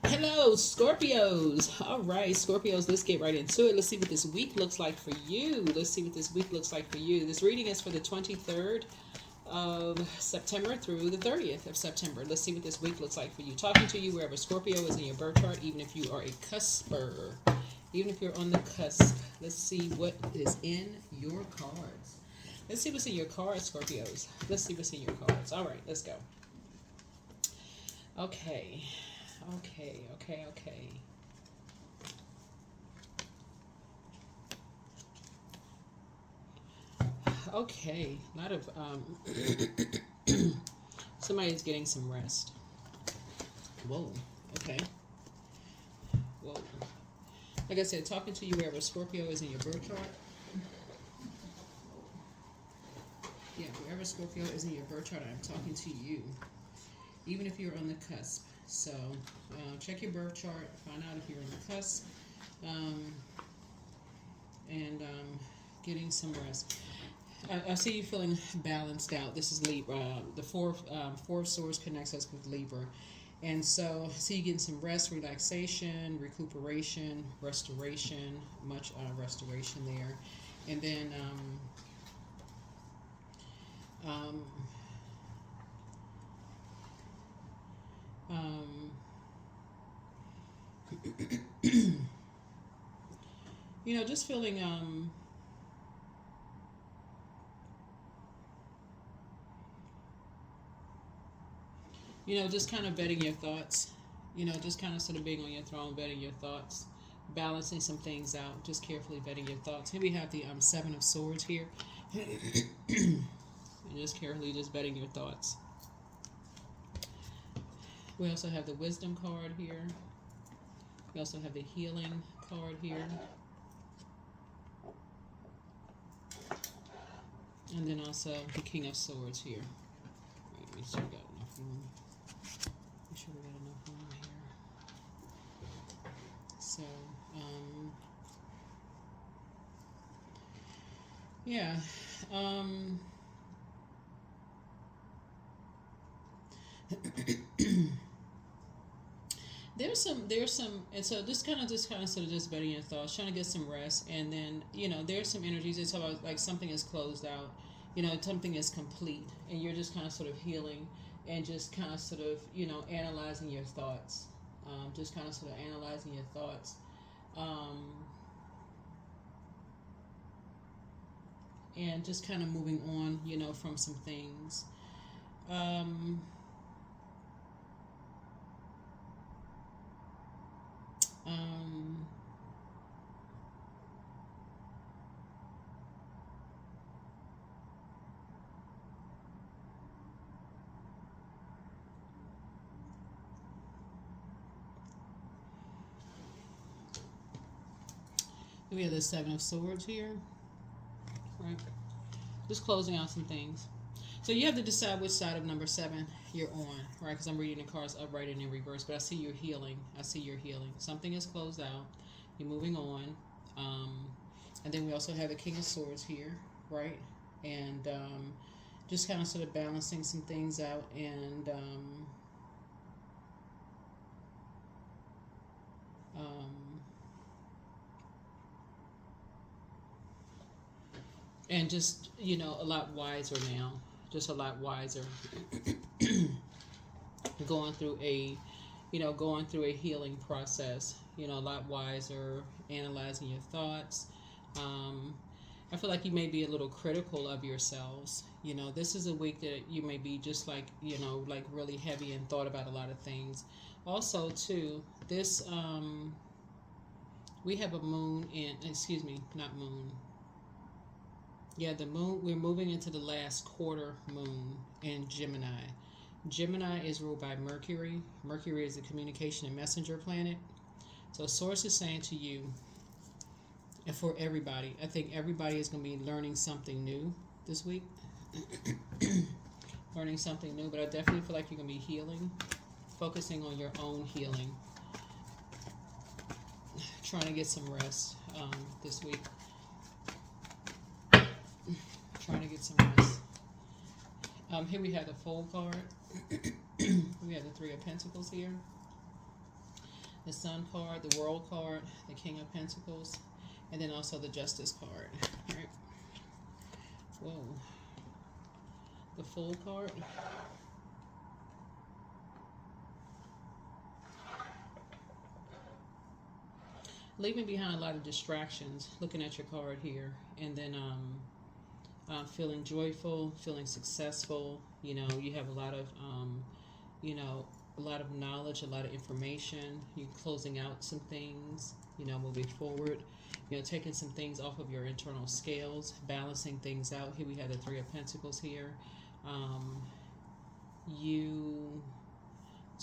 Hello, Scorpios. All right, Scorpios, let's get right into it. Let's see what this week looks like for you. Let's see what this week looks like for you. This reading is for the 23rd of September through the 30th of September. Let's see what this week looks like for you. Talking to you wherever Scorpio is in your birth chart, even if you are a cusper, even if you're on the cusp. Let's see what is in your cards. Let's see what's in your cards, Scorpios. Let's see what's in your cards. All right, let's go. Okay. Okay. Okay, a lot of somebody's getting some rest. Whoa. Okay. Whoa. Like I said, talking to you wherever Scorpio is in your birth chart. Yeah, wherever Scorpio is in your birth chart, I'm talking to you. Even if you're on the cusp. So check your birth chart, find out if you're on the cusp, and getting some rest. I see you feeling balanced out. This is Libra. The four of Swords connects us with Libra. And so I see you getting some rest, relaxation, recuperation, restoration, much restoration there. And then just feeling just kind of vetting your thoughts. Just kind of sort of being on your throne, vetting your thoughts, balancing some things out, just carefully vetting your thoughts. Here we have the Seven of Swords here. And just carefully just vetting your thoughts. We also have the Wisdom card here. We also have the Healing card here. And then also the King of Swords here. Wait, make sure we got enough room. Make sure we got enough room here. So, yeah. there's some, and so just kind of sort of just betting your thoughts, trying to get some rest, and then there's some energies that talk about like something is closed out, something is complete, and you're just kind of sort of healing, and just kind of sort of analyzing your thoughts, just kind of sort of analyzing your thoughts, and just kind of moving on, from some things. Um, um, we have the Seven of Swords here, right? Just closing out some things. So you have to decide which side of number 7 you're on, right? Because I'm reading the cards upright and in reverse, but I see you're healing. Something is closed out. You're moving on. And then we also have the King of Swords here, right? And just kind of sort of balancing some things out, and just a lot wiser now, just a lot wiser. going through a going through a healing process, a lot wiser, analyzing your thoughts. I feel like you may be a little critical of yourselves. This is a week that you may be just like like really heavy and thought about a lot of things. Also too, this we have a moon in, excuse me, not moon. Yeah, the moon, we're moving into the last quarter moon in Gemini. Gemini is ruled by Mercury. Mercury is the communication and messenger planet. So Source is saying to you, and for everybody, I think everybody is going to be learning something new this week. Learning something new, but I definitely feel like you're going to be healing, focusing on your own healing, trying to get some rest this week. Trying to get some rest. Here we have the Fool card. We have the Three of Pentacles here. the Sun card, the World card, the King of Pentacles, and then also the Justice card. All right. Whoa. The Fool card. Leaving behind a lot of distractions, looking at your card here, and then feeling joyful, feeling successful. You know, you have a lot of, you know, a lot of knowledge, a lot of information. You're closing out some things, you know, moving forward. You know, taking some things off of your internal scales, balancing things out. Here we have the Three of Pentacles here. You,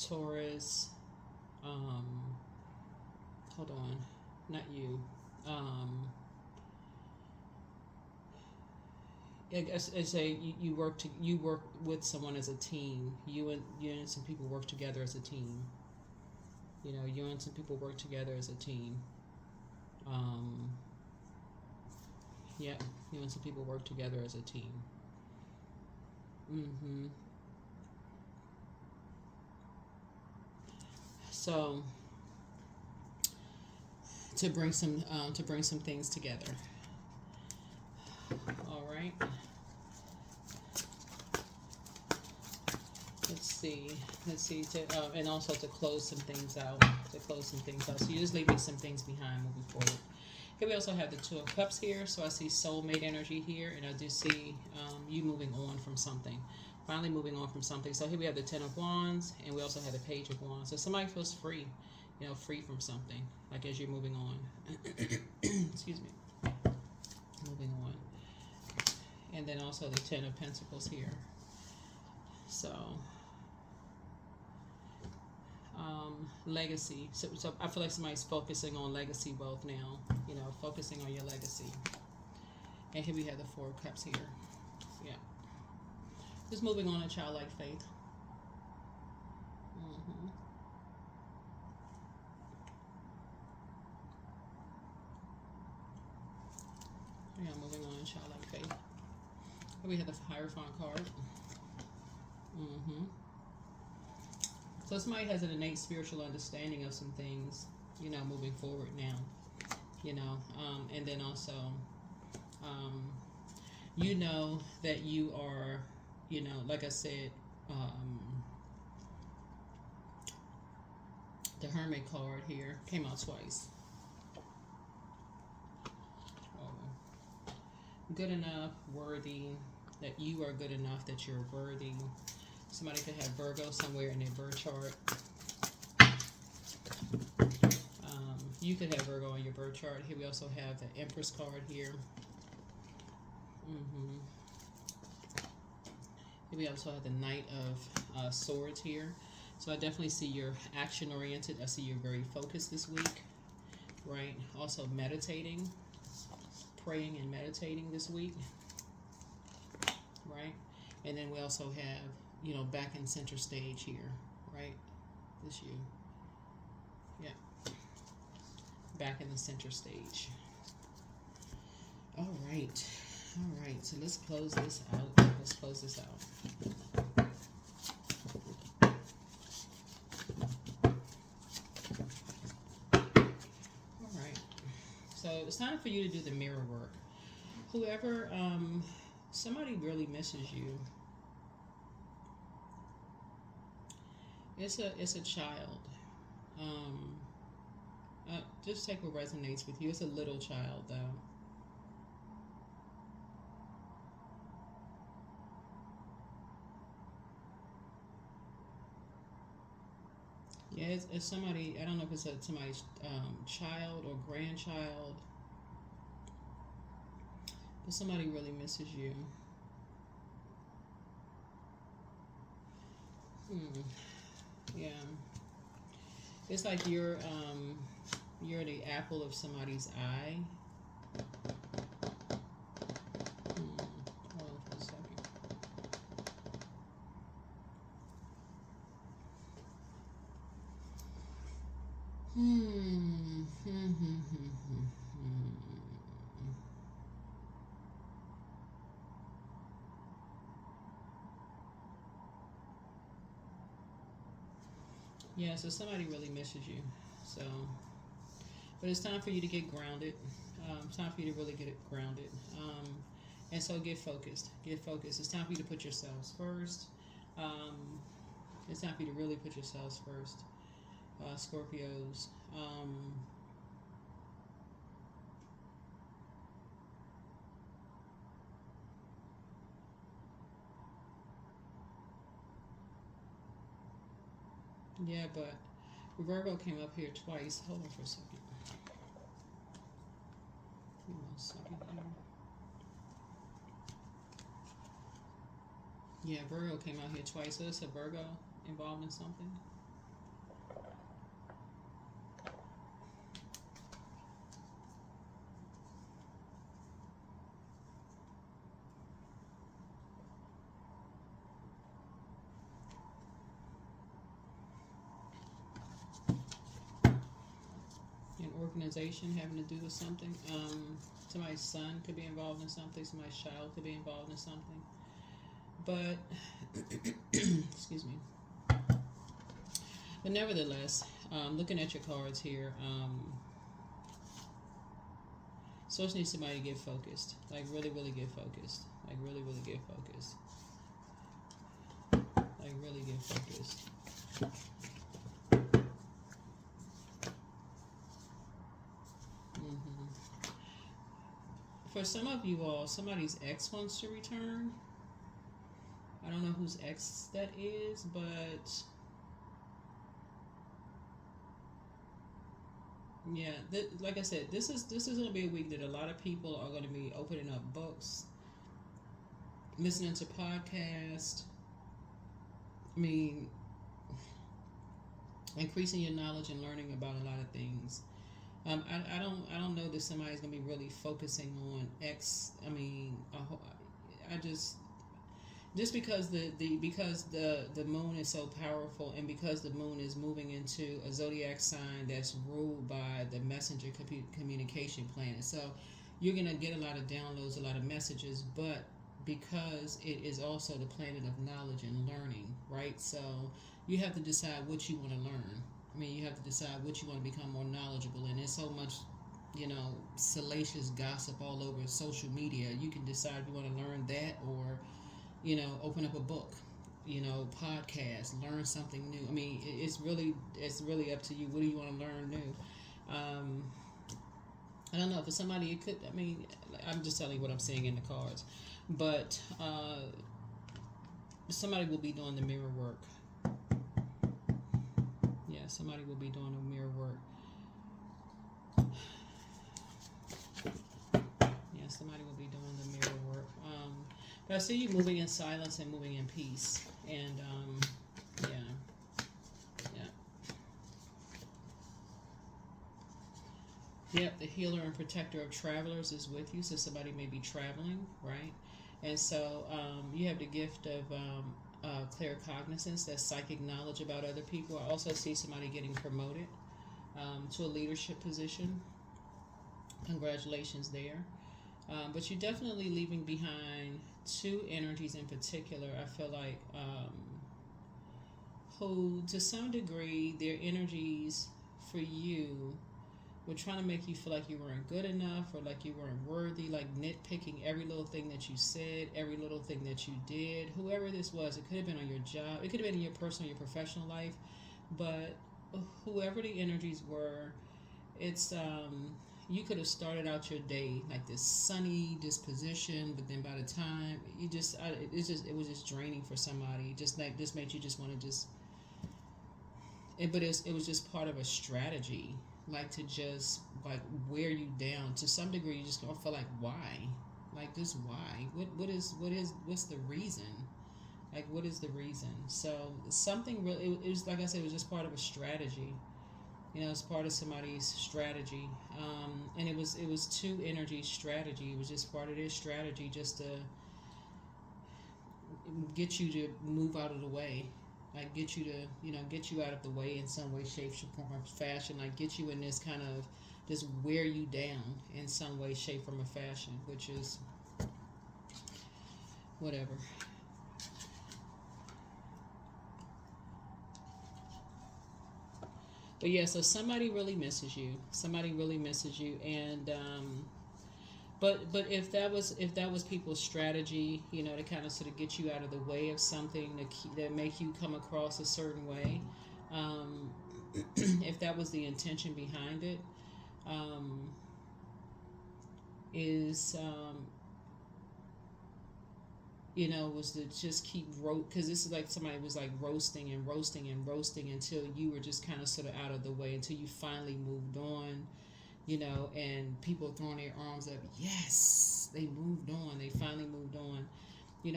Taurus, hold on, not you. I guess I say you work with someone as a team. You and some people work together as a team. You know, you and some people work together as a team. Yeah, you and some people work together as a team. So to bring some things together. All right. Let's see, and also to close some things out. So you just leaving some things behind moving forward. Here we also have the Two of Cups here. So I see soulmate energy here, and I do see you moving on from something. Finally moving on from something. So here we have the Ten of Wands, and we also have the Page of Wands. So somebody feels free, you know, free from something, like as you're moving on. Excuse me. Moving on. And then also the Ten of Pentacles here. So legacy. So I feel like somebody's focusing on legacy wealth now. You know, focusing on your legacy. And here we have the Four of Cups here. Yeah. Just moving on in childlike faith. Yeah, moving on in childlike faith. Here we have the Hierophant card. So somebody has an innate spiritual understanding of some things, you know, moving forward now, you know, and then also, you know that you are, you know, like I said, the Hermit card here came out twice. Good enough, worthy, that you are good enough, that you're worthy. Somebody could have Virgo somewhere in their birth chart. You could have Virgo in your birth chart. Here we also have the Empress card here. Here we also have the Knight of Swords here. So I definitely see you're action oriented. I see you're very focused this week, right? Also meditating, praying and meditating this week, right? And then we also have, you know, back in center stage here, right? This you. Yeah. Back in the center stage. All right. All right. So let's close this out. Let's close this out. All right. So it's time for you to do the mirror work. Whoever, somebody really misses you. It's a child. Just take what resonates with you. It's a little child, though. Yeah, it's somebody. I don't know if it's somebody's child or grandchild, but somebody really misses you. Yeah. It's like you're the apple of somebody's eye. Hold on for a second. Yeah, so somebody really misses you. So, but it's time for you to get grounded. It's time for you to really get it grounded. And so get focused. Get focused. It's time for you to put yourselves first. Um, it's time for you to really put yourselves first, Scorpios. Yeah, but Virgo came up here twice. Hold on for a second. Give me 1 second here. Yeah, Virgo came out here twice. So it's a Virgo involved in something. An organization having to do with something. Somebody's son could be involved in something. Somebody's child could be involved in something. But, excuse me. But nevertheless, looking at your cards here, so just need somebody to get focused. Like really, really get focused. Like really, really get focused. Like really get focused. For some of you all, somebody's ex wants to return. I don't know whose ex that is, but yeah, like I said, this is going to be a week that a lot of people are going to be opening up books, listening to podcasts. I mean, increasing your knowledge and learning about a lot of things. I don't know that somebody's gonna be really focusing on X. I mean, I just because the moon is so powerful, and because the moon is moving into a zodiac sign that's ruled by the messenger communication planet, so you're gonna get a lot of downloads, a lot of messages, but because it is also the planet of knowledge and learning, right? So you have to decide what you want to learn. I mean, you have to decide what you want to become more knowledgeable in. There's so much, salacious gossip all over social media. You can decide if you want to learn that, or, open up a book, podcast, learn something new. I mean, it's really up to you. What do you want to learn new? I don't know. For somebody, it could. I mean, I'm just telling you what I'm seeing in the cards, but somebody will be doing the mirror work. Yeah, somebody will be doing the mirror work. Yeah, somebody will be doing the mirror work. But I see you moving in silence and moving in peace, and yeah. Yep, the healer and protector of travelers is with you, so somebody may be traveling, right? And so you have the gift of claircognizance, that's psychic knowledge about other people. I also see somebody getting promoted to a leadership position. Congratulations there. But you're definitely leaving behind two energies in particular. I feel like who, to some degree, their energies for you were trying to make you feel like you weren't good enough, or like you weren't worthy, like nitpicking every little thing that you said, every little thing that you did. Whoever this was, it could have been on your job, it could have been in your personal, your professional life, but whoever the energies were, it's you could have started out your day like this sunny disposition, but then by the time it was just draining for somebody. Just like this made you just want to just but it was just part of a strategy, like to just like wear you down to some degree. You just don't feel like, why, like just why, what's the reason, like what is the reason? So something really, it was like I said, it was just part of a strategy. It's part of somebody's strategy, and it was two energy strategy. It was just part of their strategy, just to get you to move out of the way, like get you to get you out of the way in some way, shape, form, or fashion, like get you in this kind of just wear you down in some way, shape, form, or fashion, which is whatever. But yeah, so somebody really misses you. Somebody really misses you, and but if that was people's strategy, to kind of sort of get you out of the way of something that make you come across a certain way, um, if that was the intention behind it, um, is was to just keep because this is like somebody was like roasting and roasting and roasting until you were just kind of sort of out of the way until you finally moved on, and people throwing their arms up. Yes, they moved on. They finally moved on,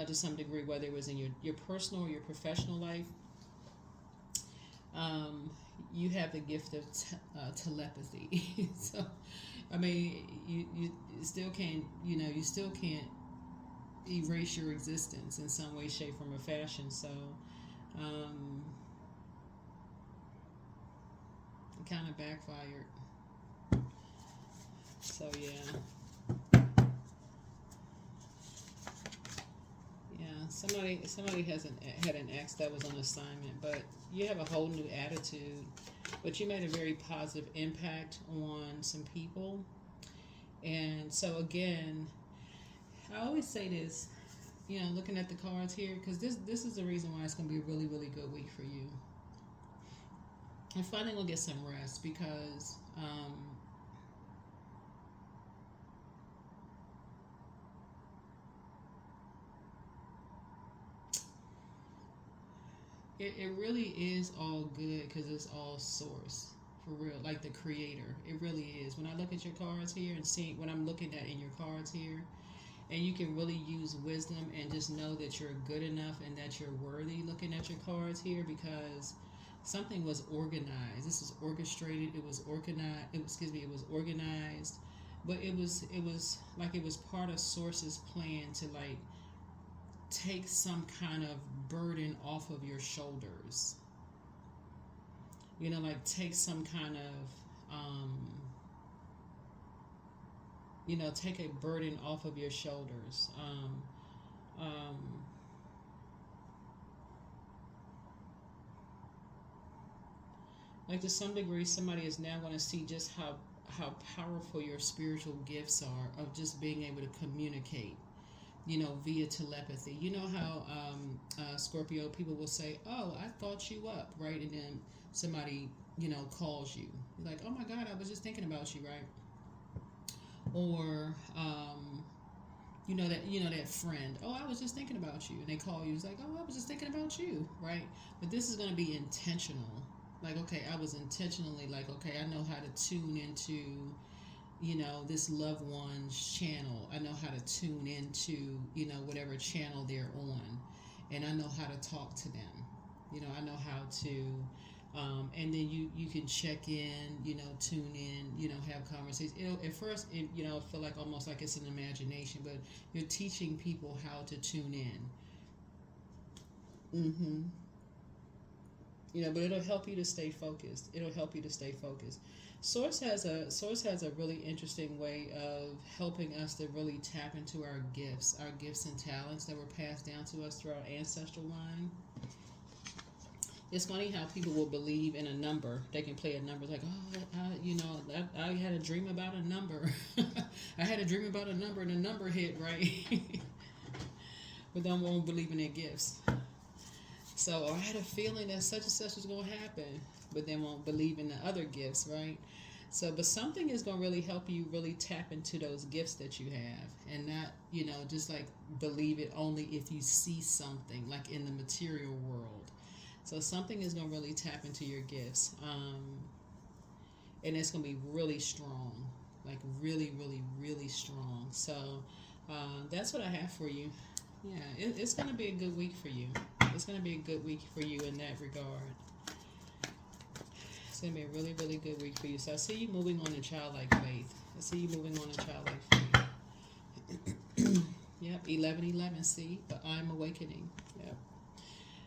to some degree, whether it was in your personal or your professional life. Um, you have the gift of telepathy. So, I mean, you still can't, you still can't erase your existence in some way, shape, form, or fashion. So, um, it kind of backfired. So yeah. Somebody had an ex that was on assignment, but you have a whole new attitude. But you made a very positive impact on some people, and so again, I always say this. Looking at the cards here, because this is the reason why it's going to be a really really good week for you. And finally, we'll get some rest because it really is all good because it's all source for real, like the creator. It really is. When I look at your cards here and see what I'm looking at in your cards here, and you can really use wisdom and just know that you're good enough and that you're worthy looking at your cards here because something was organized. This is orchestrated. It was organized. It was organized, but it was like it was part of Source's plan to like take some kind of burden off of your shoulders. Like take some kind of, take a burden off of your shoulders. Um, like to some degree, somebody is now going to see just how powerful your spiritual gifts are of just being able to communicate via telepathy. You know how Scorpio people will say, "Oh, I thought you up," right? And then somebody, calls you. You're like, "Oh my God, I was just thinking about you," right? Or, that friend. "Oh, I was just thinking about you," and they call you. It's like, "Oh, I was just thinking about you," right? But this is going to be intentional. Like, okay, I was intentionally like, okay, I know how to tune into this loved one's channel. I know how to tune into, whatever channel they're on. And I know how to talk to them. I know how to, and then you can check in, tune in, have conversations. At first, feel like almost like it's an imagination, but you're teaching people how to tune in. But it'll help you to stay focused. It'll help you to stay focused. Source has a really interesting way of helping us to really tap into our gifts and talents that were passed down to us through our ancestral line. It's funny how people will believe in a number. They can play a number. It's like, oh, I had a dream about a number. I had a dream about a number, and the number hit, right? But then won't believe in their gifts. So I had a feeling that such and such was going to happen, but then won't believe in the other gifts, right? So, but something is going to really help you really tap into those gifts that you have and not, just like believe it only if you see something like in the material world. So something is going to really tap into your gifts. And it's going to be really strong, like really, really, really strong. So that's what I have for you. Yeah, it's going to be a good week for you. It's going to be a good week for you in that regard. It's going to be a really, really good week for you. So I see you moving on in childlike faith. I see you moving on in childlike faith. Yep, 11:11. See, but I'm awakening. Yep.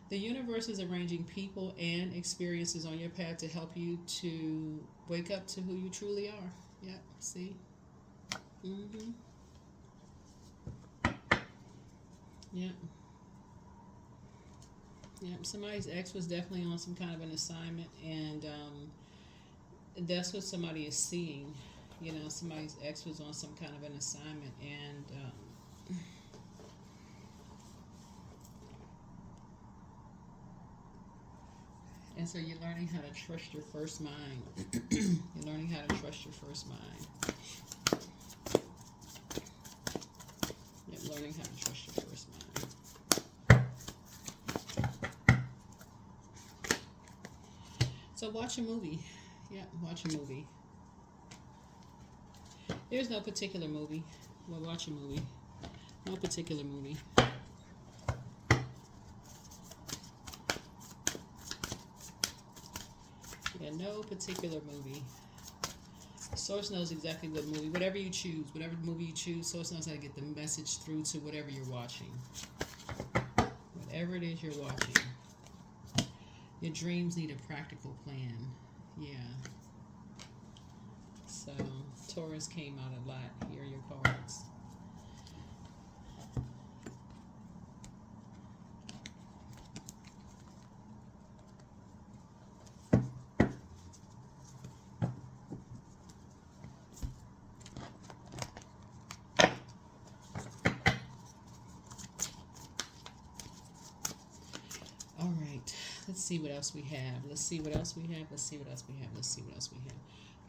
The universe is arranging people and experiences on your path to help you to wake up to who you truly are. Yep. See. Yep. Yep. Somebody's ex was definitely on some kind of an assignment, and That's what somebody is seeing. You know, somebody's ex was on some kind of an assignment, and so you're learning how to trust your first mind. You're learning how to trust your first mind. You're learning how to trust your first mind. So watch a movie. Yeah, watch a movie. There's no particular movie. Well, watch a movie. No particular movie. Yeah, no particular movie. Source knows exactly what movie, whatever you choose, whatever movie you choose, Source knows how to get the message through to whatever you're watching. Whatever it is you're watching. Your dreams need a practical plan. Yeah. So, Taurus came out a lot. Here are your cards. All right. Let's see what else we have. Let's see what else we have. Let's see what else we have. Let's see what else we have.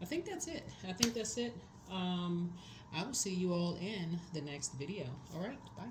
I think that's it. I think that's it. I will see you all in the next video. All right. Bye.